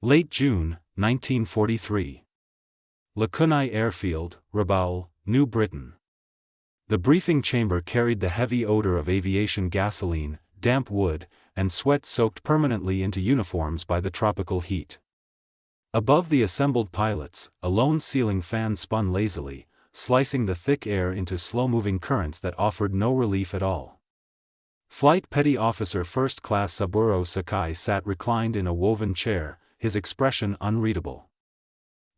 Late June, 1943. Lakunai Airfield, Rabaul, New Britain. The briefing chamber carried the heavy odor of aviation gasoline, damp wood, and sweat soaked permanently into uniforms by the tropical heat. Above the assembled pilots, a lone ceiling fan spun lazily, slicing the thick air into slow-moving currents that offered no relief at all. Flight Petty Officer First Class Saburo Sakai sat reclined in a woven chair, his expression unreadable.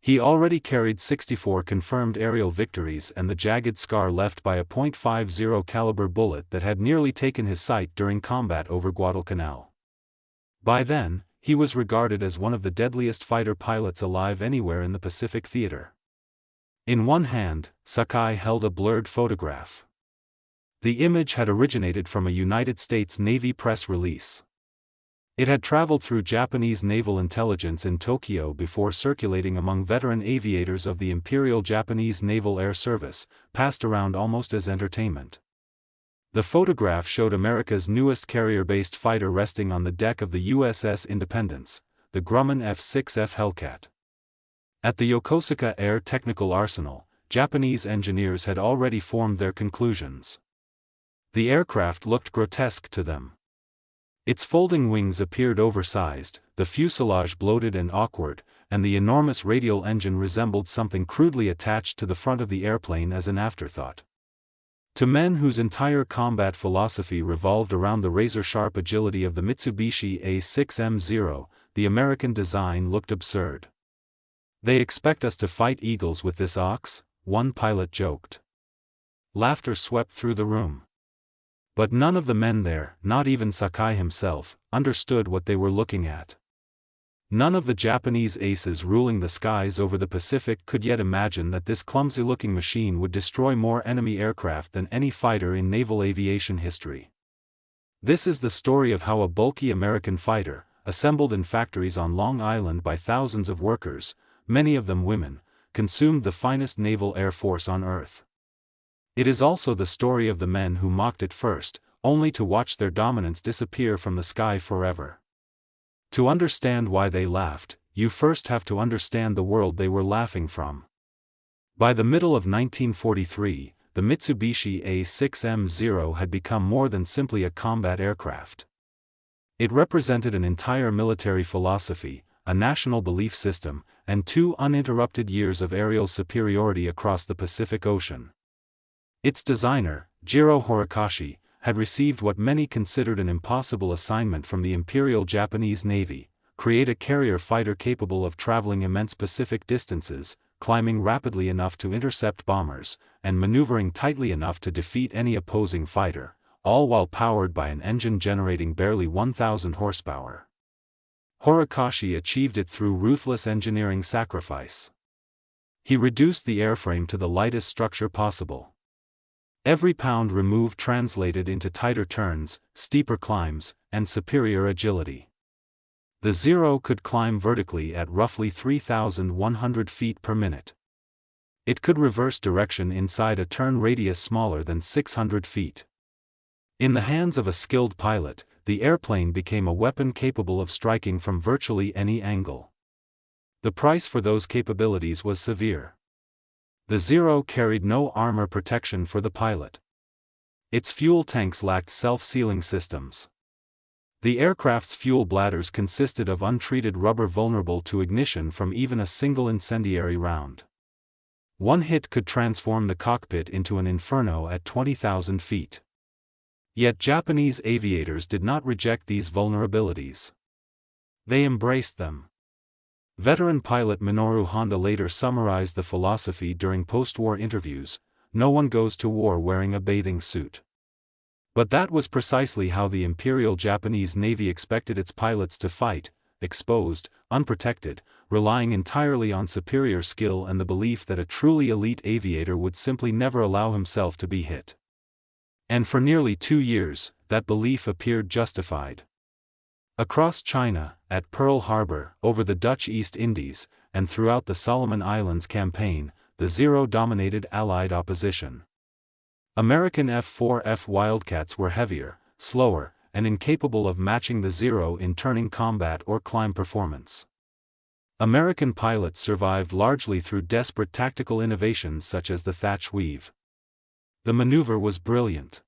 He already carried 64 confirmed aerial victories and the jagged scar left by a .50 caliber bullet that had nearly taken his sight during combat over Guadalcanal. By then, he was regarded as one of the deadliest fighter pilots alive anywhere in the Pacific theater. In one hand, Sakai held a blurred photograph. The image had originated from a United States Navy press release. It had traveled through Japanese naval intelligence in Tokyo before circulating among veteran aviators of the Imperial Japanese Naval Air Service, passed around almost as entertainment. The photograph showed America's newest carrier-based fighter resting on the deck of the USS Independence, the Grumman F-6F Hellcat. At the Yokosuka Air Technical Arsenal, Japanese engineers had already formed their conclusions. The aircraft looked grotesque to them. Its folding wings appeared oversized, the fuselage bloated and awkward, and the enormous radial engine resembled something crudely attached to the front of the airplane as an afterthought. To men whose entire combat philosophy revolved around the razor-sharp agility of the Mitsubishi A6M0, the American design looked absurd. "They expect us to fight eagles with this ox?" one pilot joked. Laughter swept through the room. But none of the men there, not even Sakai himself, understood what they were looking at. None of the Japanese aces ruling the skies over the Pacific could yet imagine that this clumsy-looking machine would destroy more enemy aircraft than any fighter in naval aviation history. This is the story of how a bulky American fighter, assembled in factories on Long Island by thousands of workers, many of them women, consumed the finest naval air force on Earth. It is also the story of the men who mocked it first, only to watch their dominance disappear from the sky forever. To understand why they laughed, you first have to understand the world they were laughing from. By the middle of 1943, the Mitsubishi A6M0 had become more than simply a combat aircraft. It represented an entire military philosophy, a national belief system, and 2 uninterrupted years of aerial superiority across the Pacific Ocean. Its designer, Jiro Horikoshi, had received what many considered an impossible assignment from the Imperial Japanese Navy: create a carrier fighter capable of traveling immense Pacific distances, climbing rapidly enough to intercept bombers, and maneuvering tightly enough to defeat any opposing fighter, all while powered by an engine generating barely 1,000 horsepower. Horikoshi achieved it through ruthless engineering sacrifice. He reduced the airframe to the lightest structure possible. Every pound removed translated into tighter turns, steeper climbs, and superior agility. The Zero could climb vertically at roughly 3,100 feet per minute. It could reverse direction inside a turn radius smaller than 600 feet. In the hands of a skilled pilot, the airplane became a weapon capable of striking from virtually any angle. The price for those capabilities was severe. The Zero carried no armor protection for the pilot. Its fuel tanks lacked self-sealing systems. The aircraft's fuel bladders consisted of untreated rubber vulnerable to ignition from even a single incendiary round. One hit could transform the cockpit into an inferno at 20,000 feet. Yet Japanese aviators did not reject these vulnerabilities. They embraced them. Veteran pilot Minoru Honda later summarized the philosophy during post-war interviews: "No one goes to war wearing a bathing suit." But that was precisely how the Imperial Japanese Navy expected its pilots to fight: exposed, unprotected, relying entirely on superior skill and the belief that a truly elite aviator would simply never allow himself to be hit. And for nearly 2 years, that belief appeared justified. Across China, at Pearl Harbor, over the Dutch East Indies, and throughout the Solomon Islands campaign, the Zero dominated Allied opposition. American F-4F Wildcats were heavier, slower, and incapable of matching the Zero in turning combat or climb performance. American pilots survived largely through desperate tactical innovations such as the thatch weave. The maneuver was brilliant.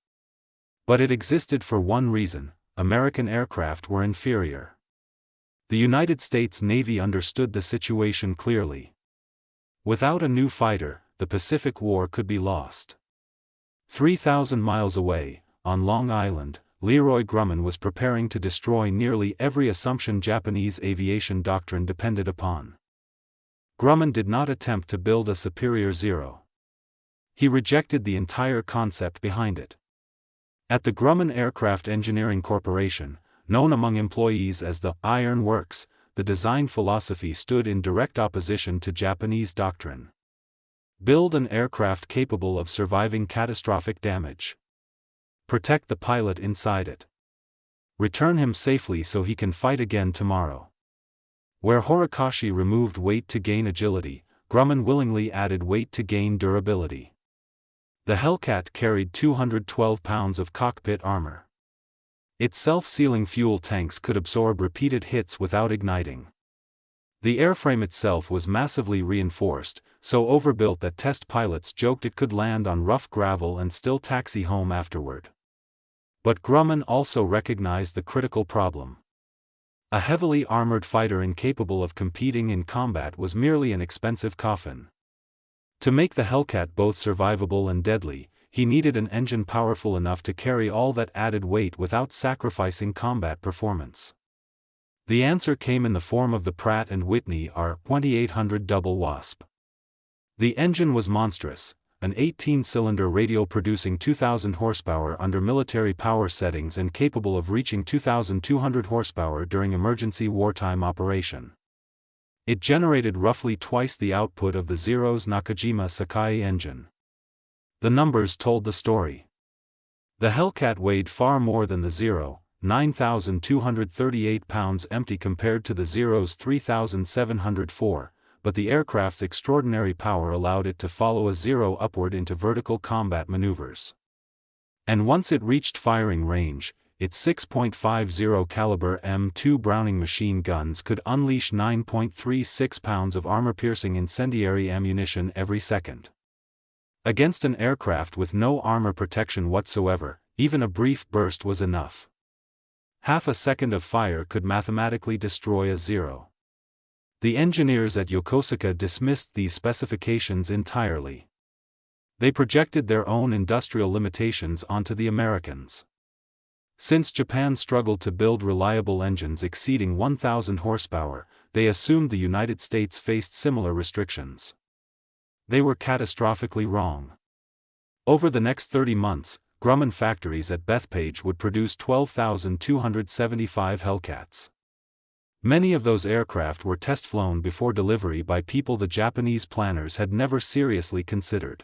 But it existed for one reason: American aircraft were inferior. The United States Navy understood the situation clearly. Without a new fighter, the Pacific War could be lost. 3,000 miles away, on Long Island, Leroy Grumman was preparing to destroy nearly every assumption Japanese aviation doctrine depended upon. Grumman did not attempt to build a superior Zero. He rejected the entire concept behind it. At the Grumman Aircraft Engineering Corporation, known among employees as the Iron Works, the design philosophy stood in direct opposition to Japanese doctrine. Build an aircraft capable of surviving catastrophic damage. Protect the pilot inside it. Return him safely so he can fight again tomorrow. Where Horikoshi removed weight to gain agility, Grumman willingly added weight to gain durability. The Hellcat carried 212 pounds of cockpit armor. Its self-sealing fuel tanks could absorb repeated hits without igniting. The airframe itself was massively reinforced, so overbuilt that test pilots joked it could land on rough gravel and still taxi home afterward. But Grumman also recognized the critical problem. A heavily armored fighter incapable of competing in combat was merely an expensive coffin. To make the Hellcat both survivable and deadly, he needed an engine powerful enough to carry all that added weight without sacrificing combat performance. The answer came in the form of the Pratt & Whitney R2800 Double Wasp. The engine was monstrous, an 18-cylinder radial producing 2,000 horsepower under military power settings and capable of reaching 2,200 horsepower during emergency wartime operation. It generated roughly twice the output of the Zero's Nakajima Sakai engine. The numbers told the story. The Hellcat weighed far more than the Zero, 9,238 pounds empty compared to the Zero's 3,704, but the aircraft's extraordinary power allowed it to follow a Zero upward into vertical combat maneuvers. And once it reached firing range, its 6.50 caliber M2 Browning machine guns could unleash 9.36 pounds of armor-piercing incendiary ammunition every second. Against an aircraft with no armor protection whatsoever, even a brief burst was enough. Half a second of fire could mathematically destroy a Zero. The engineers at Yokosuka dismissed these specifications entirely. They projected their own industrial limitations onto the Americans. Since Japan struggled to build reliable engines exceeding 1,000 horsepower, they assumed the United States faced similar restrictions. They were catastrophically wrong. Over the next 30 months, Grumman factories at Bethpage would produce 12,275 Hellcats. Many of those aircraft were test-flown before delivery by people the Japanese planners had never seriously considered.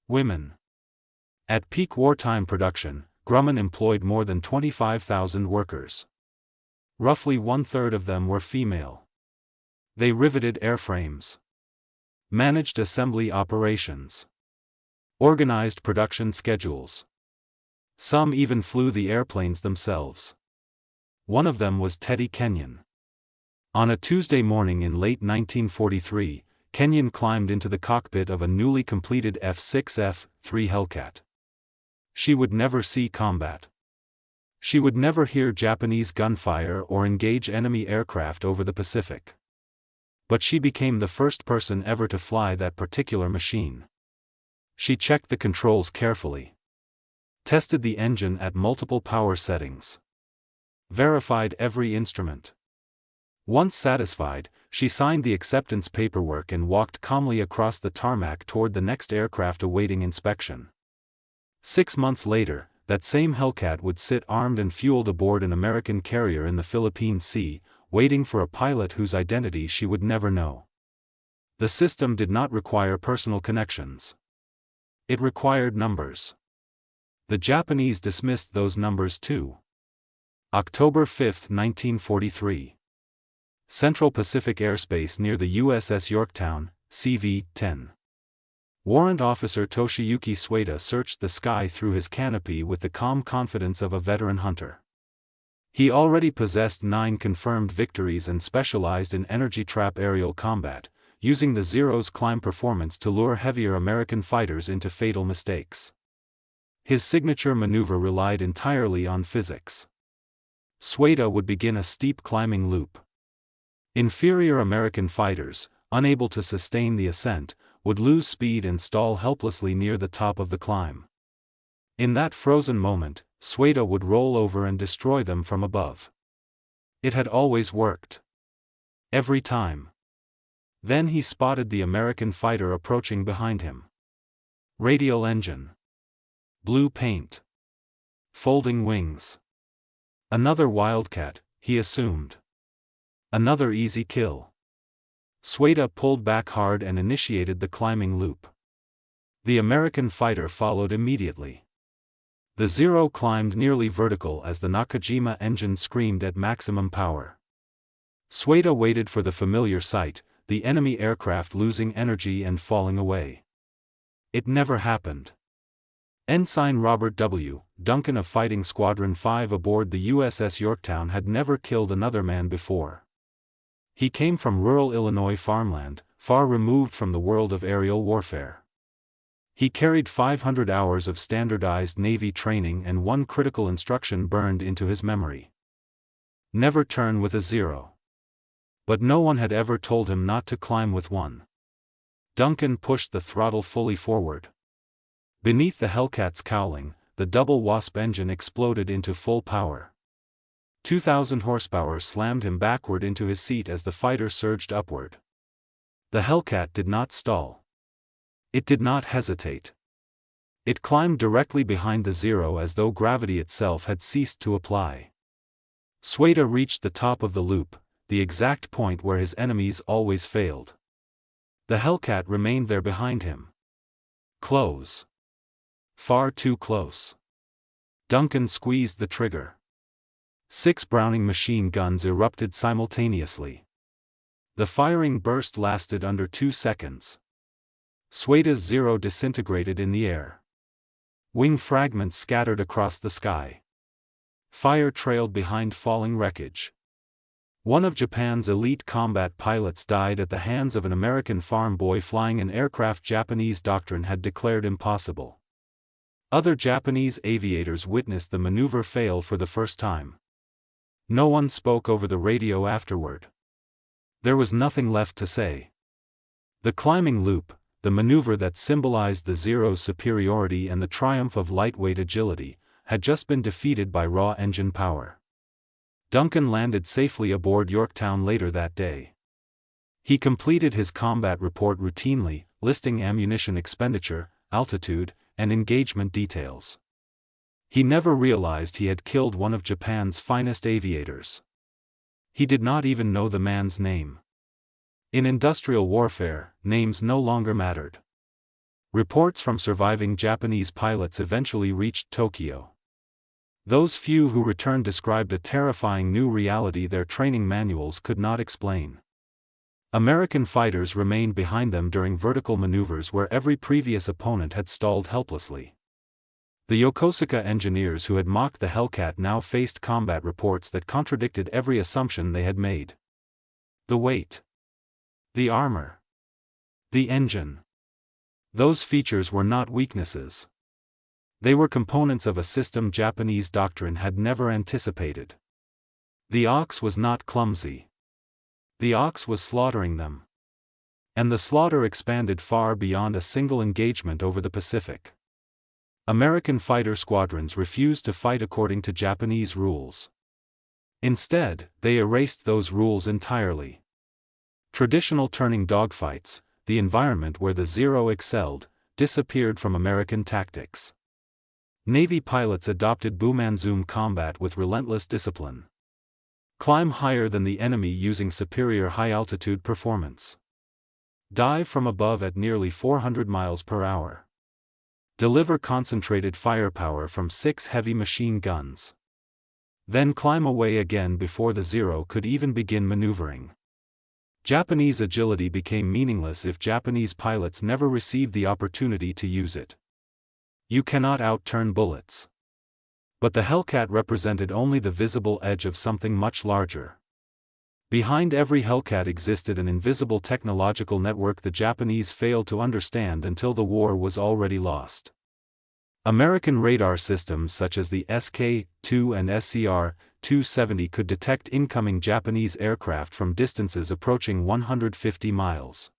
Women. At peak wartime production, Grumman employed more than 25,000 workers. Roughly one-third of them were female. They riveted airframes, managed assembly operations, organized production schedules. Some even flew the airplanes themselves. One of them was Teddy Kenyon. On a Tuesday morning in late 1943, Kenyon climbed into the cockpit of a newly completed F-6F-3 Hellcat. She would never see combat. She would never hear Japanese gunfire or engage enemy aircraft over the Pacific. But she became the first person ever to fly that particular machine. She checked the controls carefully, tested the engine at multiple power settings, verified every instrument. Once satisfied, she signed the acceptance paperwork and walked calmly across the tarmac toward the next aircraft awaiting inspection. 6 months later, that same Hellcat would sit armed and fueled aboard an American carrier in the Philippine Sea, waiting for a pilot whose identity she would never know. The system did not require personal connections. It required numbers. The Japanese dismissed those numbers too. October 5, 1943. Central Pacific Airspace near the USS Yorktown, CV-10. Warrant Officer Toshiyuki Sueda searched the sky through his canopy with the calm confidence of a veteran hunter. He already possessed 9 confirmed victories and specialized in energy trap aerial combat, using the Zero's climb performance to lure heavier American fighters into fatal mistakes. His signature maneuver relied entirely on physics. Sueda would begin a steep climbing loop. Inferior American fighters, unable to sustain the ascent, would lose speed and stall helplessly near the top of the climb. In that frozen moment, Sueda would roll over and destroy them from above. It had always worked. Every time. Then he spotted the American fighter approaching behind him. Radial engine. Blue paint. Folding wings. Another wildcat, he assumed. Another easy kill. Sueda pulled back hard and initiated the climbing loop. The American fighter followed immediately. The Zero climbed nearly vertical as the Nakajima engine screamed at maximum power. Sueda waited for the familiar sight, the enemy aircraft losing energy and falling away. It never happened. Ensign Robert W. Duncan of Fighting Squadron 5 aboard the USS Yorktown had never killed another man before. He came from rural Illinois farmland, far removed from the world of aerial warfare. He carried 500 hours of standardized Navy training and one critical instruction burned into his memory. Never turn with a Zero. But no one had ever told him not to climb with one. Duncan pushed the throttle fully forward. Beneath the Hellcat's cowling, the double Wasp engine exploded into full power. 2,000 horsepower slammed him backward into his seat as the fighter surged upward. The Hellcat did not stall. It did not hesitate. It climbed directly behind the Zero as though gravity itself had ceased to apply. Sueda reached the top of the loop, the exact point where his enemies always failed. The Hellcat remained there behind him. Close. Far too close. Duncan squeezed the trigger. 6 Browning machine guns erupted simultaneously. The firing burst lasted under 2 seconds. Sueda's Zero disintegrated in the air. Wing fragments scattered across the sky. Fire trailed behind falling wreckage. One of Japan's elite combat pilots died at the hands of an American farm boy flying an aircraft Japanese doctrine had declared impossible. Other Japanese aviators witnessed the maneuver fail for the first time. No one spoke over the radio afterward. There was nothing left to say. The climbing loop, the maneuver that symbolized the Zero's superiority and the triumph of lightweight agility, had just been defeated by raw engine power. Duncan landed safely aboard Yorktown later that day. He completed his combat report routinely, listing ammunition expenditure, altitude, and engagement details. He never realized he had killed one of Japan's finest aviators. He did not even know the man's name. In industrial warfare, names no longer mattered. Reports from surviving Japanese pilots eventually reached Tokyo. Those few who returned described a terrifying new reality their training manuals could not explain. American fighters remained behind them during vertical maneuvers where every previous opponent had stalled helplessly. The Yokosuka engineers who had mocked the Hellcat now faced combat reports that contradicted every assumption they had made. The weight. The armor. The engine. Those features were not weaknesses. They were components of a system Japanese doctrine had never anticipated. The ox was not clumsy. The ox was slaughtering them. And the slaughter expanded far beyond a single engagement over the Pacific. American fighter squadrons refused to fight according to Japanese rules. Instead, they erased those rules entirely. Traditional turning dogfights, the environment where the Zero excelled, disappeared from American tactics. Navy pilots adopted Bumanzoom combat with relentless discipline. Climb higher than the enemy using superior high-altitude performance. Dive from above at nearly 400 miles per hour. Deliver concentrated firepower from 6 heavy machine guns. Then climb away again before the Zero could even begin maneuvering. Japanese agility became meaningless if Japanese pilots never received the opportunity to use it. You cannot outturn bullets. But the Hellcat represented only the visible edge of something much larger. Behind every Hellcat existed an invisible technological network the Japanese failed to understand until the war was already lost. American radar systems such as the SK-2 and SCR-270 could detect incoming Japanese aircraft from distances approaching 150 miles.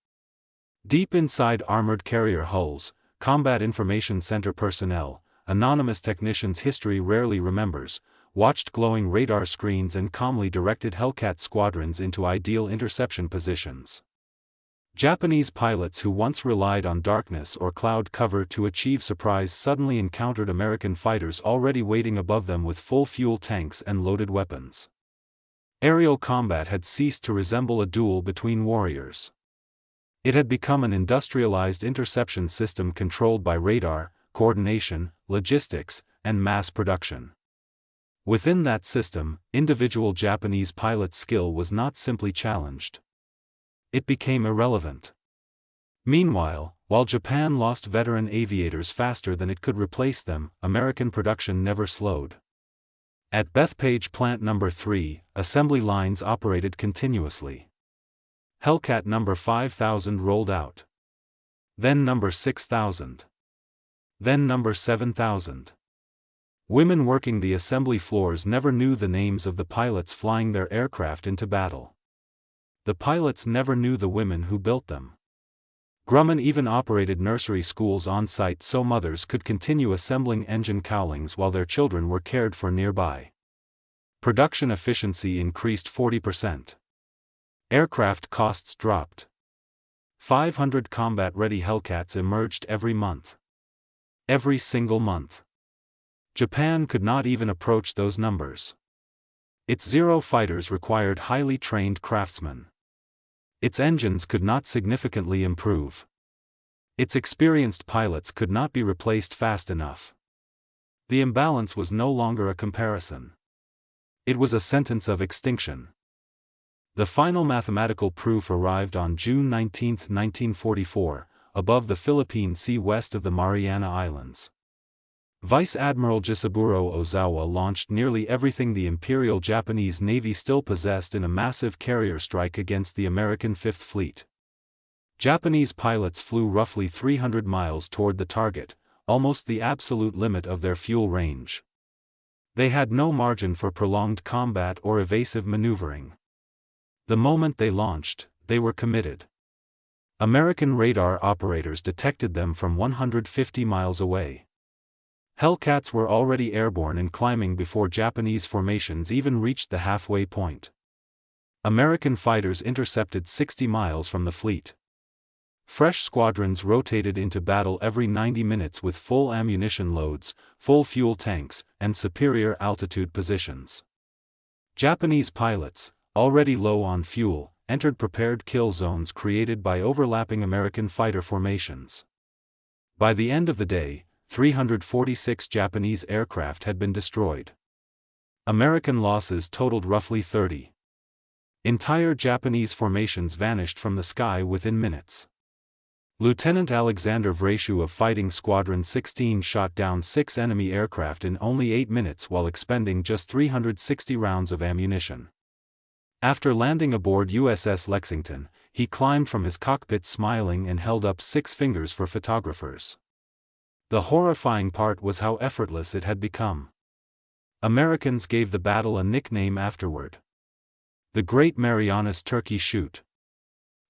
Deep inside armored carrier hulls, Combat Information Center personnel, anonymous technicians history rarely remembers, watched glowing radar screens and calmly directed Hellcat squadrons into ideal interception positions. Japanese pilots who once relied on darkness or cloud cover to achieve surprise suddenly encountered American fighters already waiting above them with full fuel tanks and loaded weapons. Aerial combat had ceased to resemble a duel between warriors. It had become an industrialized interception system controlled by radar, coordination, logistics, and mass production. Within that system, individual Japanese pilots' skill was not simply challenged. It became irrelevant. Meanwhile, while Japan lost veteran aviators faster than it could replace them, American production never slowed. At Bethpage Plant No. 3, assembly lines operated continuously. Hellcat No. 5000 rolled out. Then No. 6000. Then No. 7000. Women working the assembly floors never knew the names of the pilots flying their aircraft into battle. The pilots never knew the women who built them. Grumman even operated nursery schools on site so mothers could continue assembling engine cowlings while their children were cared for nearby. Production efficiency increased 40%. Aircraft costs dropped. 500 combat-ready Hellcats emerged every month. Every single month. Japan could not even approach those numbers. Its Zero fighters required highly trained craftsmen. Its engines could not significantly improve. Its experienced pilots could not be replaced fast enough. The imbalance was no longer a comparison. It was a sentence of extinction. The final mathematical proof arrived on June 19, 1944, above the Philippine Sea west of the Mariana Islands. Vice Admiral Jisaburo Ozawa launched nearly everything the Imperial Japanese Navy still possessed in a massive carrier strike against the American Fifth Fleet. Japanese pilots flew roughly 300 miles toward the target, almost the absolute limit of their fuel range. They had no margin for prolonged combat or evasive maneuvering. The moment they launched, they were committed. American radar operators detected them from 150 miles away. Hellcats were already airborne and climbing before Japanese formations even reached the halfway point. American fighters intercepted 60 miles from the fleet. Fresh squadrons rotated into battle every 90 minutes with full ammunition loads, full fuel tanks, and superior altitude positions. Japanese pilots, already low on fuel, entered prepared kill zones created by overlapping American fighter formations. By the end of the day, 346 Japanese aircraft had been destroyed. American losses totaled roughly 30. Entire Japanese formations vanished from the sky within minutes. Lieutenant Alexander Vrashu of Fighting Squadron 16 shot down 6 enemy aircraft in only 8 minutes while expending just 360 rounds of ammunition. After landing aboard USS Lexington, he climbed from his cockpit smiling and held up 6 fingers for photographers. The horrifying part was how effortless it had become. Americans gave the battle a nickname afterward. The Great Marianas Turkey Shoot.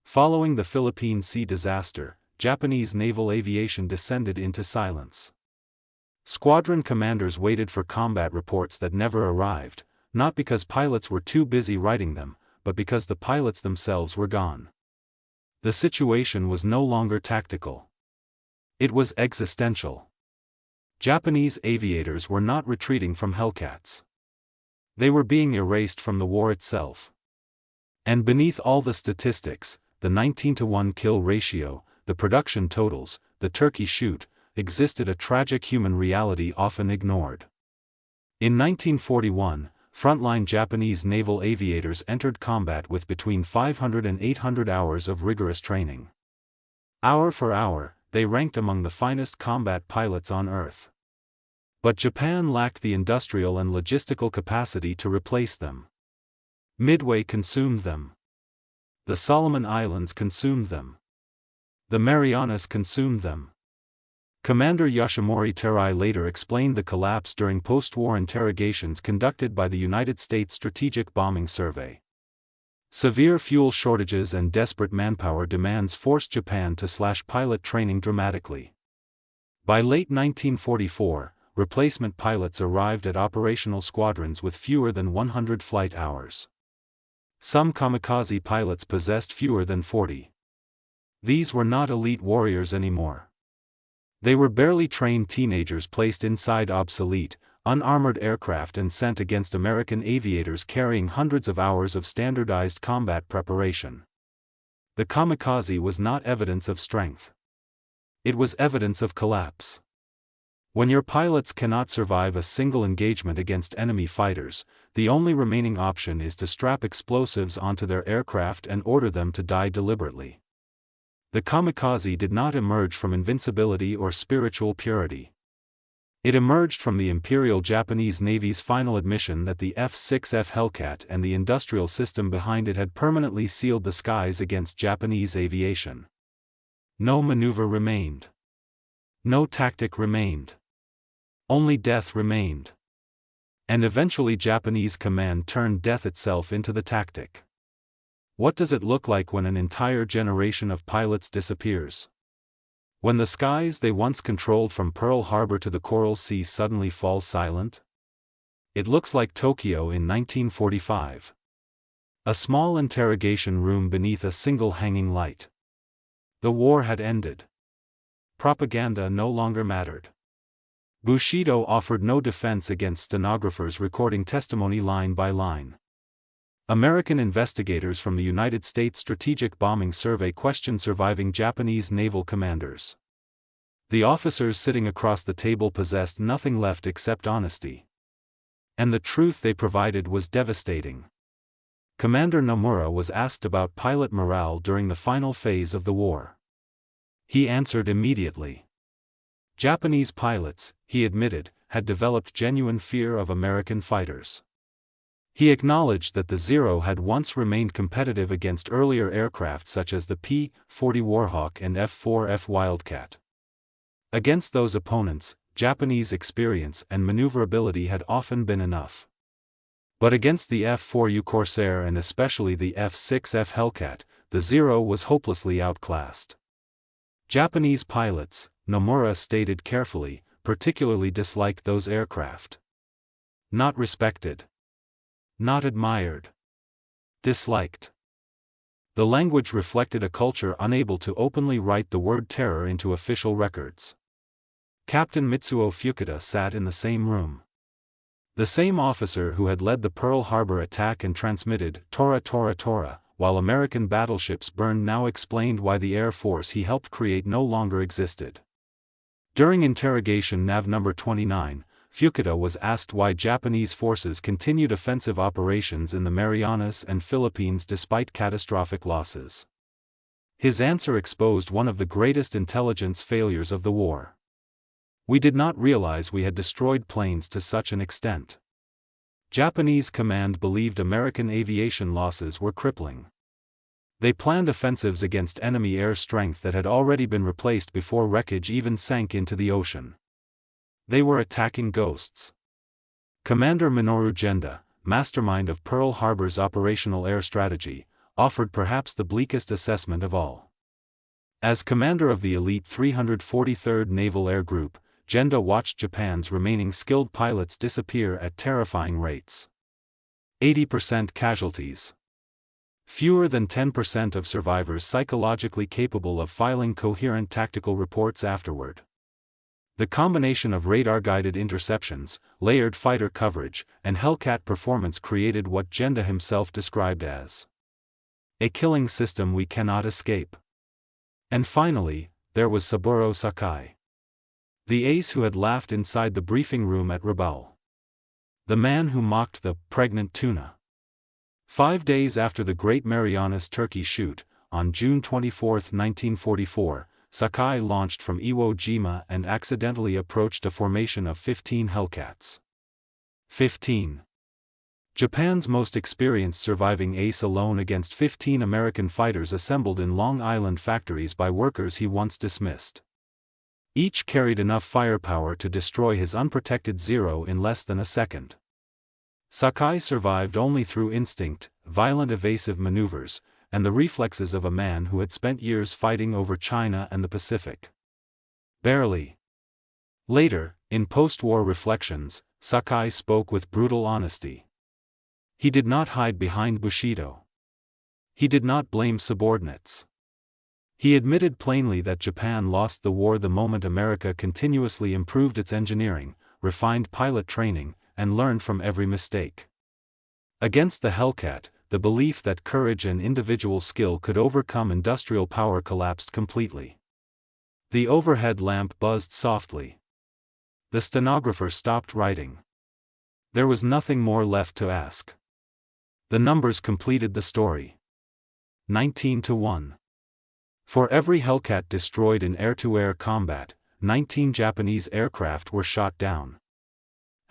Following the Philippine Sea disaster, Japanese naval aviation descended into silence. Squadron commanders waited for combat reports that never arrived, not because pilots were too busy writing them, but because the pilots themselves were gone. The situation was no longer tactical. It was existential. Japanese aviators were not retreating from Hellcats. They were being erased from the war itself. And beneath all the statistics, the 19-to-1 kill ratio, the production totals, the turkey shoot, existed a tragic human reality often ignored. In 1941, frontline Japanese naval aviators entered combat with between 500 and 800 hours of rigorous training. Hour for hour, they ranked among the finest combat pilots on Earth. But Japan lacked the industrial and logistical capacity to replace them. Midway consumed them. The Solomon Islands consumed them. The Marianas consumed them. Commander Yoshinori Terai later explained the collapse during post-war interrogations conducted by the United States Strategic Bombing Survey. Severe fuel shortages and desperate manpower demands forced Japan to slash pilot training dramatically. By late 1944, replacement pilots arrived at operational squadrons with fewer than 100 flight hours. Some kamikaze pilots possessed fewer than 40. These were not elite warriors anymore. They were barely trained teenagers placed inside obsolete, unarmored aircraft and sent against American aviators carrying hundreds of hours of standardized combat preparation. The kamikaze was not evidence of strength. It was evidence of collapse. When your pilots cannot survive a single engagement against enemy fighters, the only remaining option is to strap explosives onto their aircraft and order them to die deliberately. The kamikaze did not emerge from invincibility or spiritual purity. It emerged from the Imperial Japanese Navy's final admission that the F-6F Hellcat and the industrial system behind it had permanently sealed the skies against Japanese aviation. No maneuver remained. No tactic remained. Only death remained. And eventually Japanese command turned death itself into the tactic. What does it look like when an entire generation of pilots disappears? When the skies they once controlled from Pearl Harbor to the Coral Sea suddenly fall silent? It looks like Tokyo in 1945. A small interrogation room beneath a single hanging light. The war had ended. Propaganda no longer mattered. Bushido offered no defense against stenographers recording testimony line by line. American investigators from the United States Strategic Bombing Survey questioned surviving Japanese naval commanders. The officers sitting across the table possessed nothing left except honesty. And the truth they provided was devastating. Commander Nomura was asked about pilot morale during the final phase of the war. He answered immediately. Japanese pilots, he admitted, had developed genuine fear of American fighters. He acknowledged that the Zero had once remained competitive against earlier aircraft such as the P-40 Warhawk and F-4F Wildcat. Against those opponents, Japanese experience and maneuverability had often been enough. But against the F-4U Corsair and especially the F-6F Hellcat, the Zero was hopelessly outclassed. Japanese pilots, Nomura stated carefully, particularly disliked those aircraft. Not respected. Not admired. Disliked. The language reflected a culture unable to openly write the word terror into official records. Captain Mitsuo Fukuda sat in the same room. The same officer who had led the Pearl Harbor attack and transmitted Tora Tora Tora, while American battleships burned, now explained why the Air Force he helped create no longer existed. During interrogation Nav number 29, Fukuda was asked why Japanese forces continued offensive operations in the Marianas and Philippines despite catastrophic losses. His answer exposed one of the greatest intelligence failures of the war. We did not realize we had destroyed planes to such an extent. Japanese command believed American aviation losses were crippling. They planned offensives against enemy air strength that had already been replaced before wreckage even sank into the ocean. They were attacking ghosts. Commander Minoru Genda, mastermind of Pearl Harbor's operational air strategy, offered perhaps the bleakest assessment of all. As commander of the elite 343rd Naval Air Group, Genda watched Japan's remaining skilled pilots disappear at terrifying rates. 80% casualties. Fewer than 10% of survivors psychologically capable of filing coherent tactical reports afterward. The combination of radar-guided interceptions, layered fighter coverage, and Hellcat performance created what Genda himself described as a killing system we cannot escape. And finally, there was Saburo Sakai, the ace who had laughed inside the briefing room at Rabaul. The man who mocked the pregnant tuna. 5 days after the Great Marianas Turkey Shoot, on June 24, 1944, Sakai launched from Iwo Jima and accidentally approached a formation of 15 Hellcats. 15. Japan's most experienced surviving ace alone against 15 American fighters assembled in Long Island factories by workers he once dismissed. Each carried enough firepower to destroy his unprotected Zero in less than a second. Sakai survived only through instinct, violent evasive maneuvers, and the reflexes of a man who had spent years fighting over China and the Pacific. Barely. Later, in post-war reflections, Sakai spoke with brutal honesty. He did not hide behind Bushido. He did not blame subordinates. He admitted plainly that Japan lost the war the moment America continuously improved its engineering, refined pilot training, and learned from every mistake. Against the Hellcat, the belief that courage and individual skill could overcome industrial power collapsed completely. The overhead lamp buzzed softly. The stenographer stopped writing. There was nothing more left to ask. The numbers completed the story. 19-1. For every Hellcat destroyed in air-to-air combat, 19 Japanese aircraft were shot down.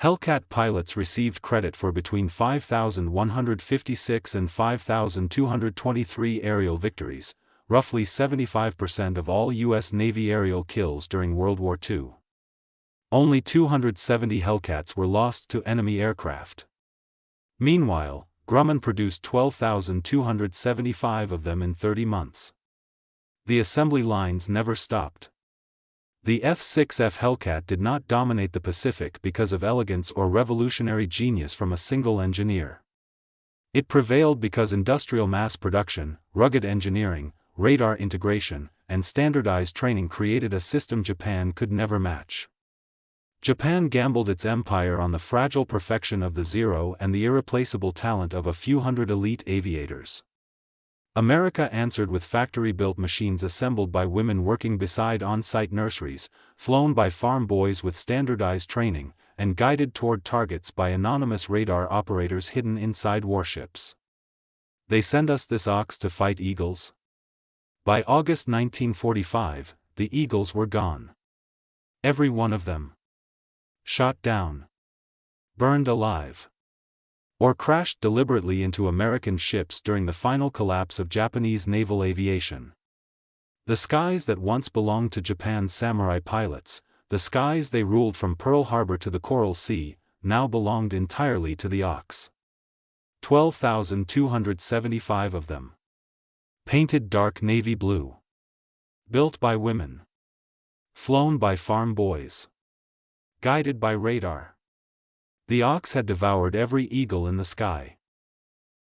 Hellcat pilots received credit for between 5,156 and 5,223 aerial victories, roughly 75% of all U.S. Navy aerial kills during World War II. Only 270 Hellcats were lost to enemy aircraft. Meanwhile, Grumman produced 12,275 of them in 30 months. The assembly lines never stopped. The F-6F Hellcat did not dominate the Pacific because of elegance or revolutionary genius from a single engineer. It prevailed because industrial mass production, rugged engineering, radar integration, and standardized training created a system Japan could never match. Japan gambled its empire on the fragile perfection of the Zero and the irreplaceable talent of a few hundred elite aviators. America answered with factory-built machines assembled by women working beside on-site nurseries, flown by farm boys with standardized training, and guided toward targets by anonymous radar operators hidden inside warships. They send us this ox to fight eagles? By August 1945, the eagles were gone. Every one of them. Shot down. Burned alive. Or crashed deliberately into American ships during the final collapse of Japanese naval aviation. The skies that once belonged to Japan's samurai pilots, the skies they ruled from Pearl Harbor to the Coral Sea, now belonged entirely to the ox. 12,275 of them. Painted dark navy blue. Built by women. Flown by farm boys. Guided by radar. The ox had devoured every eagle in the sky.